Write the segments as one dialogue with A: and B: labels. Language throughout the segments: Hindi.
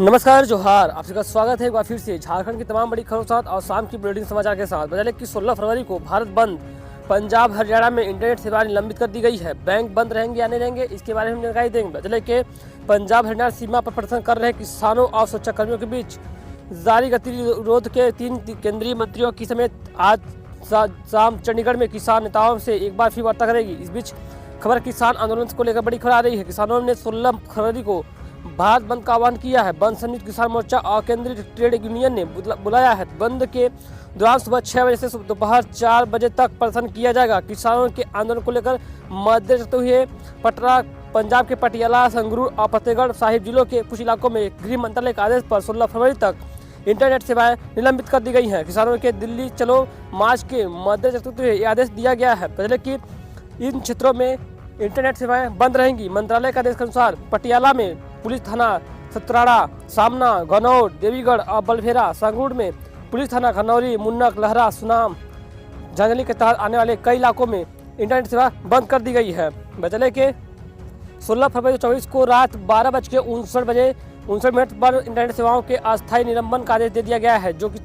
A: नमस्कार जोहार, आप सबका स्वागत है एक बार फिर से झारखंड की तमाम बड़ी खबरों के साथ और शाम की ब्रेकिंग समाचार के साथ। बता दें कि 16 फरवरी को भारत बंद, पंजाब हरियाणा में इंटरनेट सेवाएं निलंबित कर दी गई है। बैंक बंद रहेंगे या नहीं रहेंगे, इसके बारे में हम जानकारी देंगे। बता दें कि पंजाब हरियाणा सीमा पर प्रदर्शन कर रहे किसानों और सुरक्षाकर्मियों के बीच जारी गतिरोध के 3 केंद्रीय मंत्रियों की समेत आज शाम चंडीगढ़ में किसान नेताओं से एक बार फिर वार्ता करेगी। इस बीच खबर किसान आंदोलन को लेकर बड़ी खबर आ रही है। किसानों ने 16 फरवरी को भारत बंद का आह्वान किया है। बंद संयुक्त किसान मोर्चा और केंद्रीय ट्रेड यूनियन ने बुलाया है। बंद के दौरान सुबह 6 बजे से दोपहर 4 बजे तक प्रदर्शन किया जाएगा। किसानों के आंदोलन को लेकर मद्देनजर रखते हुए पटना, पंजाब के पटियाला, संगरूर और फतेहगढ़ साहिब जिलों के कुछ इलाकों में गृह मंत्रालय के आदेश पर 16 फरवरी तक इंटरनेट सेवाएं निलंबित कर दी गई हैं। किसानों के दिल्ली चलो मार्च के मद्देनजर रखते हुए आदेश दिया गया है। पहले कि इन क्षेत्रों में इंटरनेट सेवाएं बंद रहेंगी। मंत्रालय के आदेश के अनुसार पटियाला में पुलिस थाना सतराड़ा, सामना, गनौर, देवीगढ़ और बलभेरा, संगरूर में पुलिस थाना खनौरी, मुन्नक, लहरा, सुनाम, झांझली के तहत आने वाले कई इलाकों में इंटरनेट सेवा बंद कर दी गई है। बचले के 16 फरवरी 2024 को रात 12:59 पर इंटरनेट सेवाओं के अस्थायी निलंबन का आदेश दे दिया गया है, जो कि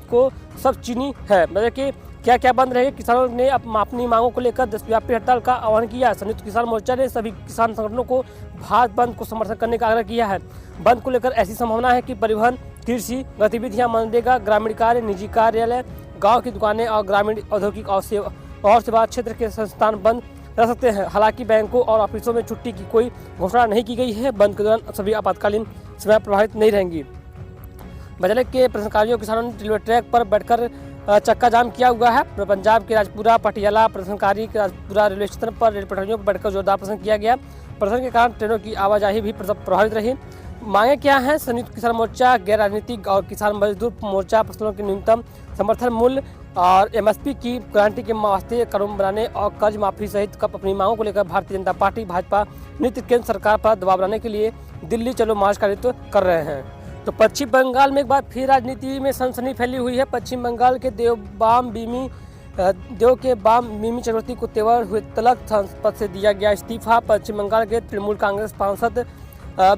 A: को सब चीनी है। मतलब कि क्या क्या बंद रहे। किसानों ने अपनी मांगों को लेकर देशव्यापी हड़ताल का आह्वान किया। संयुक्त किसान मोर्चा ने सभी किसान संगठनों को भारत बंद को समर्थन करने का आग्रह किया है। बंद को लेकर ऐसी संभावना है कि परिवहन, कृषि गतिविधियां, मनरेगा, ग्रामीण कार्य, निजी कार्यालय, गाँव की दुकानें और ग्रामीण औद्योगिक और सेवा क्षेत्र के संस्थान बंद रह सकते हैं। हालांकि बैंकों और ऑफिसों में छुट्टी की कोई घोषणा नहीं की गई है। बंद के दौरान सभी आपातकालीन सेवाएं प्रभावित नहीं रहेंगी। बजले के प्रदर्शनकारियों किसानों ने रेलवे ट्रैक पर बैठकर चक्का जाम किया हुआ है। पंजाब के राजपुरा, पटियाला प्रदर्शनकारी के राजपुरा रेलवे स्टेशन पर रेल पटरियों पर बैठकर जोरदार प्रदर्शन किया गया। प्रदर्शन के कारण ट्रेनों की आवाजाही भी प्रभावित रही। मांगे क्या हैं? संयुक्त किसान मोर्चा, गैर राजनीतिक और किसान मजदूर मोर्चा फसलों के न्यूनतम समर्थन मूल्य और MSP की गारंटी के वास्ते कानून बनाने और कर्ज माफी सहित अपनी मांगों को लेकर भारतीय जनता पार्टी भाजपा नित्य केंद्र सरकार पर दबाव बनाने के लिए दिल्ली चलो मार्च का नेतृत्व कर रहे हैं। तो पश्चिम बंगाल में एक बार फिर राजनीति में सनसनी फैली हुई है। पश्चिम बंगाल के देव के बाम मिमी चक्रवर्ती को तेवर हुए तलक पद से दिया गया इस्तीफा। पश्चिम बंगाल के तृणमूल कांग्रेस सांसद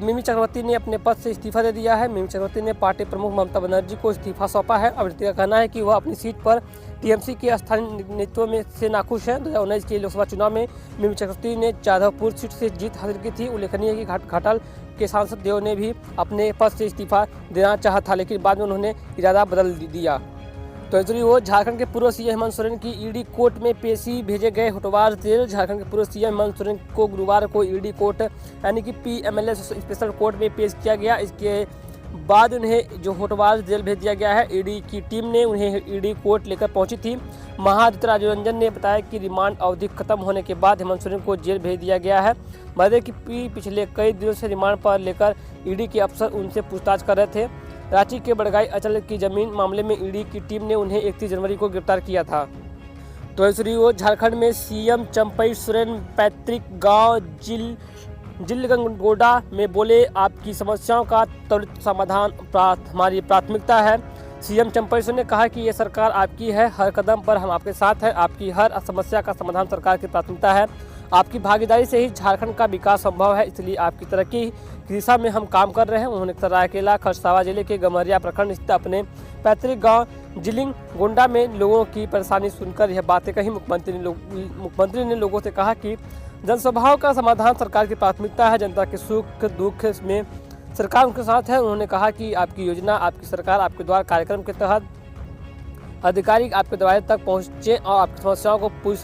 A: मिमी चक्रवर्ती ने अपने पद से इस्तीफा दे दिया है। मिमी चक्रवर्ती ने पार्टी प्रमुख ममता बनर्जी को इस्तीफा सौंपा है। अभिनेत्री का कहना है कि वह अपनी सीट पर TMC के स्थानीय नेतृत्व में से नाखुश है। 2019 के लोकसभा चुनाव में मिमी चक्रवर्ती ने जाधवपुर सीट से जीत हासिल की थी। उल्लेखनीय है कि घाटल के सांसद देव ने भी अपने पद से इस्तीफा देना चाहा था, लेकिन बाद में उन्होंने इरादा बदल दिया। तो दूसरी ओर झारखंड के पूर्व CM हेमंत सोरेन की ED कोर्ट में पेशी भेजे गए होटवार जेल। झारखंड के पूर्व CM हेमंत सोरेन को गुरुवार को ED कोर्ट यानी कि PMLA स्पेशल कोर्ट में पेश किया गया। इसके बाद उन्हें जो होटवार जेल भेज दिया गया है। ED की टीम ने उन्हें ED कोर्ट लेकर पहुंची थी। महाधिवक्ता राजीव रंजन ने बताया कि रिमांड अवधि खत्म होने के बाद हेमंत सोरेन को जेल भेज दिया गया है। बता कि पिछले कई दिनों से रिमांड पर लेकर ED के अफसर उनसे पूछताछ कर रहे थे। रांची के बड़गाई अचल की जमीन मामले में ED की टीम ने उन्हें 31 जनवरी को गिरफ्तार किया था। तो दूसरी ओर झारखंड में CM चंपई सोरेन पैतृक गांव जिलगंगोडा में बोले, आपकी समस्याओं का त्वरित समाधान हमारी प्राथमिकता है। CM चंपई सोरेन ने कहा कि ये सरकार आपकी है, हर कदम पर हम आपके साथ हैं। आपकी हर समस्या का समाधान सरकार की प्राथमिकता है। आपकी भागीदारी से ही झारखंड का विकास संभव है, इसलिए आपकी तरक्की की दिशा में हम काम कर रहे हैं। उन्होंने सरायकेला खरसावा जिले के गमरिया प्रखंड स्थित अपने पैतृक गांव जिलिंग गोंडा में लोगों की परेशानी सुनकर यह बातें कही। मुख्यमंत्री ने लोगों से कहा कि जनसभाओं का समाधान सरकार की प्राथमिकता है। जनता के सुख दुख में सरकार उनके साथ है। उन्होंने कहा कि आपकी योजना, आपकी सरकार, आपके द्वारा कार्यक्रम के तहत अधिकारी आपके दरवाजे तक पहुँचे और आपकी समस्याओं को पूरी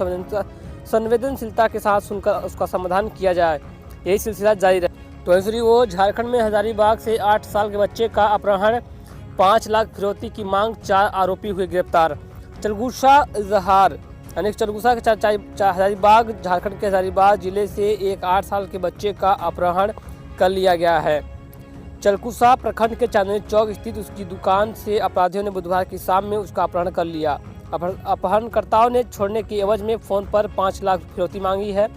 A: संवेदनशीलता के साथ सुनकर उसका समाधान किया जाए। यही सिलसिला जारी रहे। तो दूसरी ओर झारखंड में हजारीबाग से 8 साल के बच्चे का अपहरण, 5 लाख फिरौती की मांग, 4 आरोपी हुए गिरफ्तार। चलगुसा इजहार यानी चलगुसा के हजारीबाग, झारखंड के हजारीबाग जिले से एक 8 साल के बच्चे का अपहरण कर लिया गया है। चलकुसा प्रखंड के चांदनी चौक स्थित उसकी दुकान से अपराधियों ने बुधवार की शाम में उसका अपहरण कर लिया। अपहरणकर्ताओं ने छोड़ने की एवज में फोन पर 5 लाख फिरौती मांगी है।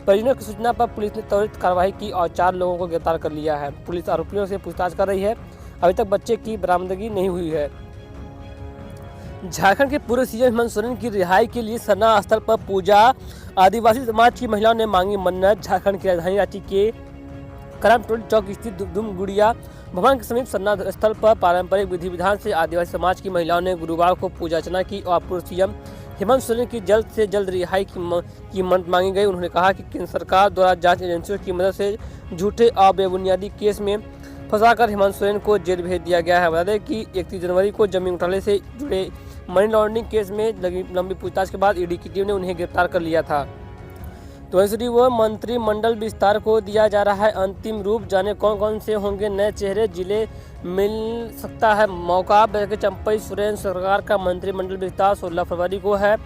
A: परिजनों की सूचना पर पुलिस ने त्वरित कार्रवाई की और 4 लोगों को गिरफ्तार कर लिया है। पुलिस आरोपियों से पूछताछ कर रही है। अभी तक बच्चे की बरामदगी नहीं हुई है। झारखंड के पूर्व CM हेमंत सोरेन की रिहाई के लिए सरना स्थल पर पूजा। आदिवासी समाज की महिलाओं ने मांगी मन्नत। झारखंड की राजधानी रांची के करमटोली चौक स्थित दुमगुड़िया भवन के समीप सरना स्थल पर पारंपरिक विधि विधान से आदिवासी समाज की महिलाओं ने गुरुवार को पूजा अर्चना की और पूर्व सीएम हेमंत सोरेन की जल्द से जल्द रिहाई की मदद मांगी गई। उन्होंने कहा कि केंद्र सरकार द्वारा जांच एजेंसियों की मदद से झूठे और बेबुनियादी केस में फंसाकर हेमंत सोरेन को जेल भेज दिया गया है। बता दें कि 31 जनवरी को जमीन घोटाले से जुड़े मनी लॉन्ड्रिंग केस में लंबी पूछताछ के बाद ईडी की टीम ने उन्हें गिरफ्तार कर लिया था। तो इसलिए वो मंत्रिमंडल विस्तार को दिया जा रहा है अंतिम रूप। जाने कौन कौन से होंगे नए चेहरे, जिले मिल सकता है मौका। चंपई सोरेन सरकार का मंत्रिमंडल विस्तार 16 फरवरी को है।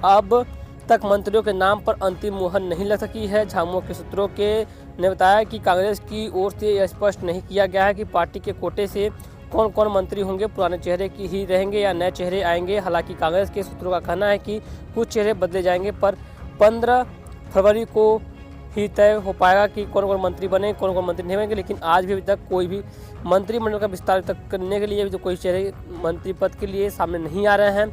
A: अब तक मंत्रियों के नाम पर अंतिम मुहर नहीं लग सकी है। झामुमो के सूत्रों ने बताया कि कांग्रेस की ओर से यह स्पष्ट नहीं किया गया है कि पार्टी के कोटे से कौन कौन मंत्री होंगे, पुराने चेहरे की ही रहेंगे या नए चेहरे आएंगे। हालांकि कांग्रेस के सूत्रों का कहना है कि कुछ चेहरे बदले जाएंगे, पर 15 फरवरी को ही तय हो पाएगा कि कौन कौन मंत्री बने, कौन कौन मंत्री नहीं बनेंगे। लेकिन आज भी अभी तक कोई भी मंत्रिमंडल का विस्तार तक करने के लिए जो कोई चेहरे मंत्री पद के लिए सामने नहीं आ रहे हैं।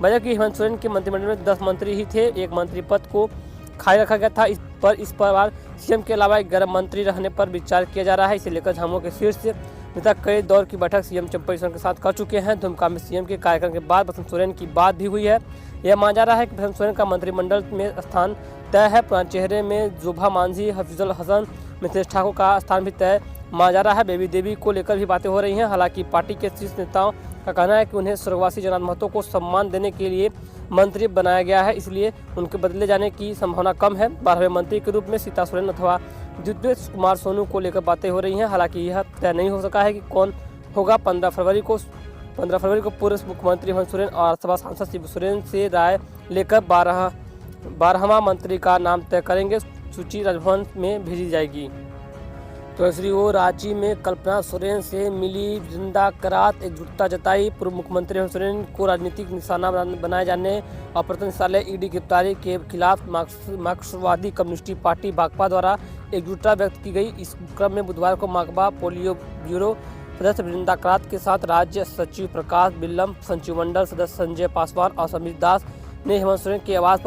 A: वजह कि हेमंत सोरेन के मंत्रिमंडल में 10 मंत्री ही थे, एक मंत्री पद को खाली रखा गया था। इस पर सीएम के अलावा 11 मंत्री रहने पर विचार किया जा रहा है। इसे लेकर झामुमो के शीर्ष नेता कई दौर की बैठक सीएम चंपई सोरेन के साथ कर चुके हैं। दुमका में सीएम के कार्यक्रम के बाद बसंत सोरेन की बात भी हुई है। यह माना जा रहा है कि बसंत सोरेन का मंत्रिमंडल में स्थान तय है। पुराने चेहरे में जोभा मांझी, हफीजुल हसन, मिथिलेश ठाकुर का स्थान भी तय माना जा रहा है। बेबी देवी को लेकर भी बातें हो रही हैं। हालांकि पार्टी के शीर्ष नेताओं का कहना है कि उन्हें स्वर्गवासी जगन्नाथ महतो को सम्मान देने के लिए मंत्री बनाया गया है, इसलिए उनके बदले जाने की संभावना कम है। 12वें मंत्री के रूप में सीता सोरेन अथवा द्वितीय कुमार सोनू को लेकर बातें हो रही हैं। हालांकि यह तय नहीं हो सका है कि कौन होगा। 15 फरवरी को पूर्व मुख्यमंत्री हेमंत सोरेन और राज्यसभा सांसद शिबू सोरेन से राय लेकर 12वां मंत्री का नाम तय करेंगे। सूची राजभवन में भेजी जाएगी। तो दूसरी ओर रांची में कल्पना सोरेन से मिली वृंदा करात, एकजुटता जताई। पूर्व मुख्यमंत्री हेमंत सोरेन को राजनीतिक निशाना बनाए जाने और प्रतिनिधिशालय ईडी गिरफ्तारी के खिलाफ मार्क्सवादी कम्युनिस्ट पार्टी भाकपा द्वारा एकजुटता व्यक्त की गई। इस क्रम में बुधवार को माकपा पोलियो ब्यूरो सदस्य वृंदा करात के साथ राज्य सचिव प्रकाश बिल्लम, सचिव मंडल सदस्य संजय पासवान और समीर दास ने हेमंत सोरेन के आवास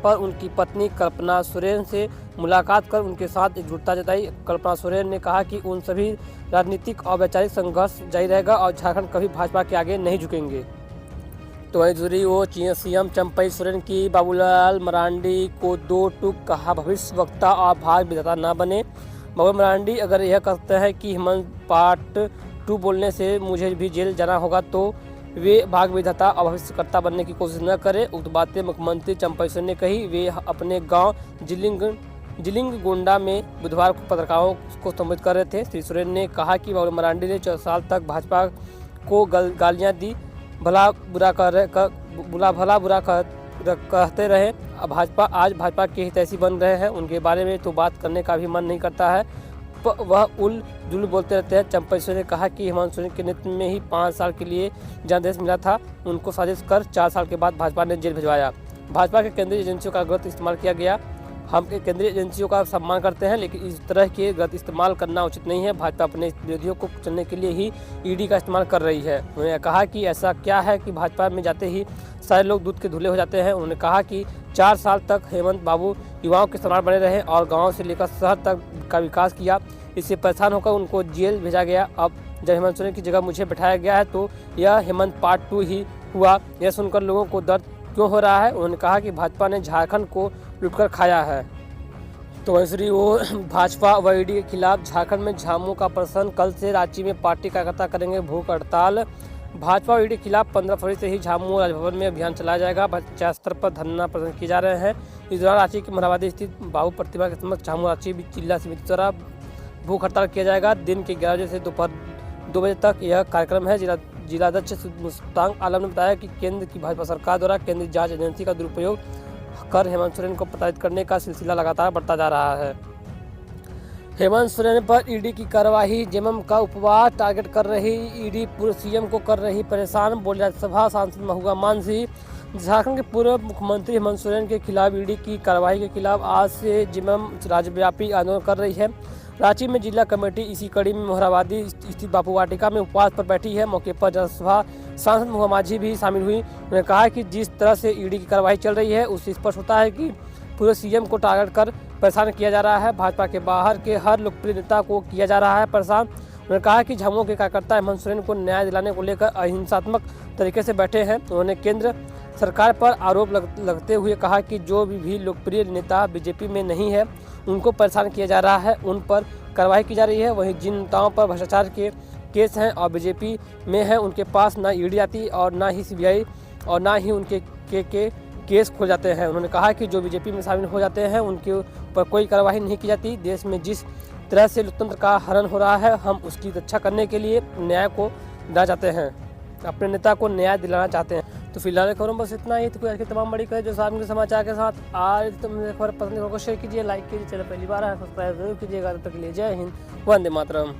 A: पर उनकी पत्नी कल्पना सोरेन से मुलाकात कर उनके साथ एकजुटता जताई। कल्पना सोरेन ने कहा कि उन सभी राजनीतिक और वैचारिक संघर्ष जारी रहेगा और झारखंड कभी भाजपा के आगे नहीं झुकेंगे। तो वही जुड़ी वो सीएम चंपई सोरेन की बाबूलाल मरांडी को 2 टूक कहा, भविष्य वक्ता और भाग विधाता न बने। बाबूलाल मरांडी अगर यह कहते हैं कि हेमंत पार्ट 2 बोलने से मुझे भी जेल जाना होगा तो वे भाग विधाता और भविष्यकर्ता बनने की कोशिश न करें। उक्त बातें मुख्यमंत्री चंपई सोरेन ने कही। वे अपने गांव जिलिंग गोंडा में बुधवार को पत्रकारों को संबोधित कर रहे थे। श्री सोरेन ने कहा कि बाबूलाल मरांडी ने 4 साल तक भाजपा को गालियां दी, भला बुरा कहते रहे। आज भाजपा के हितैषी बन रहे हैं, उनके बारे में तो बात करने का भी मन नहीं करता है। वह उल जुल बोलते रहते हैं। चंपई सोरेन ने कहा कि हेमंत सोरेन के नेतृत्व में ही 5 साल के लिए जनादेश मिला था, उनको साजिश कर 4 साल के बाद भाजपा ने जेल भिजवाया। भाजपा के केंद्रीय एजेंसियों का गलत इस्तेमाल किया गया। हम केंद्रीय एजेंसियों का सम्मान करते हैं, लेकिन इस तरह के गलत इस्तेमाल करना उचित नहीं है। भाजपा अपने विरोधियों को कुचलने के लिए ही ईडी का इस्तेमाल कर रही है। उन्होंने कहा कि ऐसा क्या है कि भाजपा में जाते ही सारे लोग दूध के धुले हो जाते हैं। उन्होंने कहा कि 4 साल तक हेमंत बाबू युवाओं के सम्राट बने रहे और गाँव से लेकर शहर तक का विकास किया। इससे परेशान होकर उनको जेल भेजा गया। अब जब हेमंत सोरेन की जगह मुझे बैठाया गया है तो यह हेमंत पार्ट 2 ही हुआ। यह सुनकर लोगों को दर्द क्यों हो रहा है। उन्होंने कहा कि भाजपा ने झारखंड को लूटकर खाया है। तो वैसे वो भाजपा व ईडी के खिलाफ झारखंड में झामुमो का प्रदर्शन। कल से रांची में पार्टी कार्यकर्ता करेंगे भूख हड़ताल। भाजपा और ईडी के खिलाफ 15 फरवरी से ही झामुमो राजभवन में अभियान चलाया जाएगा। पंचायत स्तर पर धरना प्रदर्शन किए जा रहे हैं। इस दौरान रांची के मोरहाबादी स्थित बाबू प्रतिमा के समक्ष झामुमो रांची जिला समिति द्वारा भूख हड़ताल किया जाएगा। दिन के 11 बजे से दोपहर 2 बजे तक यह कार्यक्रम है। जिलाध्यक्ष मुश्ताक आलम ने बताया कि केंद्र की भाजपा सरकार द्वारा केंद्रीय जांच एजेंसी का दुरुपयोग कर हेमंत सोरेन को प्रताड़ित करने का सिलसिला लगातार बढ़ता जा रहा है। हेमंत सोरेन पर ईडी की कार्रवाई, जेएमएम का उपवास टारगेट कर रही ईडी पूर्व सीएम को कर रही परेशान, बोले राज्यसभा सांसद महुआ मांझी। झारखंड के पूर्व मुख्यमंत्री हेमंत सोरेन के खिलाफ ईडी की कार्रवाई के खिलाफ आज से जेएमएम राज्यव्यापी आंदोलन कर रही है। रांची में जिला कमेटी इसी कड़ी में मोरहाबादी स्थित बापू वाटिका में उपवास पर बैठी है। मौके पर राज्यसभा सांसद महुआ मांझी भी शामिल हुई। उन्होंने कहा कि जिस तरह से ईडी की कार्रवाई चल रही है उससे स्पष्ट होता है कि पूरे सीएम को टारगेट कर परेशान किया जा रहा है। भाजपा के बाहर के हर लोकप्रिय नेता को किया जा रहा है परेशान। उन्होंने कहा कि झामुमो के कार्यकर्ता हेमंत सोरेन को न्याय दिलाने को लेकर अहिंसात्मक तरीके से बैठे हैं। उन्होंने केंद्र सरकार पर आरोप लगते हुए कहा कि जो भी लोकप्रिय नेता बीजेपी में नहीं है उनको परेशान किया जा रहा है, उन पर कार्रवाई की जा रही है। वहीं जिन नेताओं पर भ्रष्टाचार के केस हैं और बीजेपी में हैं उनके पास ना ईडी आती और ना ही सीबीआई और ना ही उनके केस खुल जाते हैं। उन्होंने कहा कि जो बीजेपी में शामिल हो जाते हैं उनके ऊपर कोई कार्रवाई नहीं की जाती। देश में जिस तरह से लोकतंत्र का हनन हो रहा है, हम उसकी रक्षा करने के लिए न्याय को दिलाना चाहते हैं, अपने नेता को न्याय दिलाना चाहते हैं। तो फिलहाल खबरों बस इतना ही। तो कोई आज की तमाम बड़ी खबर जो सामने के समाचार के साथ आज खबर पसंद को शेयर कीजिए, लाइक कीजिए, चैनल पहली बार है सब्सक्राइब जरूर कीजिएगा। तब तक के लिए जय हिंद, वंदे मातरम।